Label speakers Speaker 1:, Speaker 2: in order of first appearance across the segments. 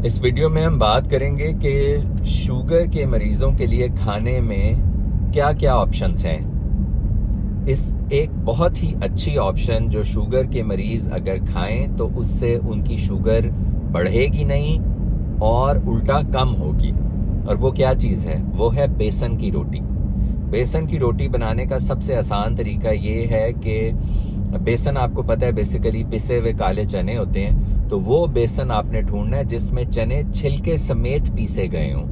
Speaker 1: इस वीडियो में हम बात करेंगे कि शुगर के मरीजों के लिए खाने में क्या क्या ऑप्शंस हैं। इस एक बहुत ही अच्छी ऑप्शन जो शुगर के मरीज अगर खाएं तो उससे उनकी शुगर बढ़ेगी नहीं और उल्टा कम होगी। और वो क्या चीज़ है? वो है बेसन की रोटी। बेसन की रोटी बनाने का सबसे आसान तरीका ये है कि बेसन आपको पता है बेसिकली पिसे हुए काले चने होते हैं, तो वो बेसन आपने ढूंढना है जिसमें चने छिलके समेत पीसे गए हों।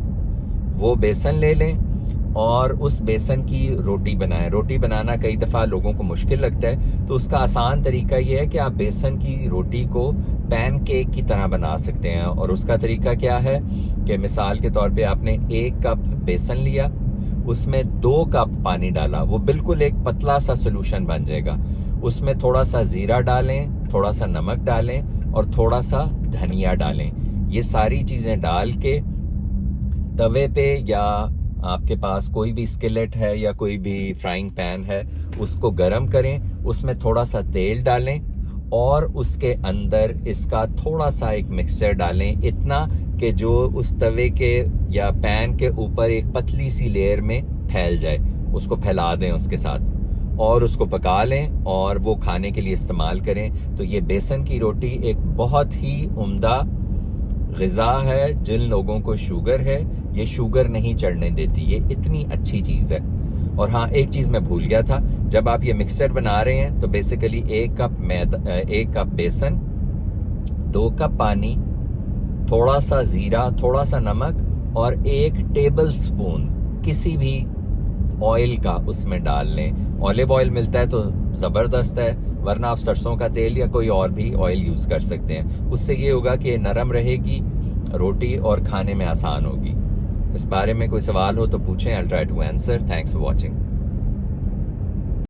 Speaker 1: वो बेसन ले लें और उस बेसन की रोटी बनाएं। रोटी बनाना कई दफ़ा लोगों को मुश्किल लगता है, तो उसका आसान तरीका ये है कि आप बेसन की रोटी को पैनकेक की तरह बना सकते हैं। और उसका तरीका क्या है कि मिसाल के तौर पे आपने 1 कप बेसन लिया, उसमें 2 कप पानी डाला, वो बिल्कुल एक पतला सा सोल्यूशन बन जाएगा। उसमें थोड़ा सा ज़ीरा डालें, थोड़ा सा नमक डालें और थोड़ा सा धनिया डालें। ये सारी चीज़ें डाल के तवे पे या आपके पास कोई भी स्किलेट है या कोई भी फ्राइंग पैन है, उसको गरम करें, उसमें थोड़ा सा तेल डालें और उसके अंदर इसका थोड़ा सा एक मिक्सचर डालें, इतना कि जो उस तवे के या पैन के ऊपर एक पतली सी लेयर में फैल जाए। उसको फैला दें उसके साथ और उसको पका लें और वो खाने के लिए इस्तेमाल करें। तो ये बेसन की रोटी एक बहुत ही उम्दा ग़िज़ा है। जिन लोगों को शुगर है, ये शुगर नहीं चढ़ने देती, ये इतनी अच्छी चीज़ है। और हाँ, एक चीज़ मैं भूल गया था, जब आप ये मिक्सचर बना रहे हैं तो बेसिकली 1 कप मैदा, 1 कप बेसन, 2 कप पानी, थोड़ा सा ज़ीरा, थोड़ा सा नमक और 1 टेबल स्पून किसी भी ऑयल का उसमें डाल लें। ऑलिव ऑयल मिलता है तो ज़बरदस्त है, वरना आप सरसों का तेल या कोई और भी ऑयल यूज़ कर सकते हैं। उससे ये होगा कि नरम रहेगी रोटी और खाने में आसान होगी। इस बारे में कोई सवाल हो तो पूछें, I will try to answer. Thanks for watching.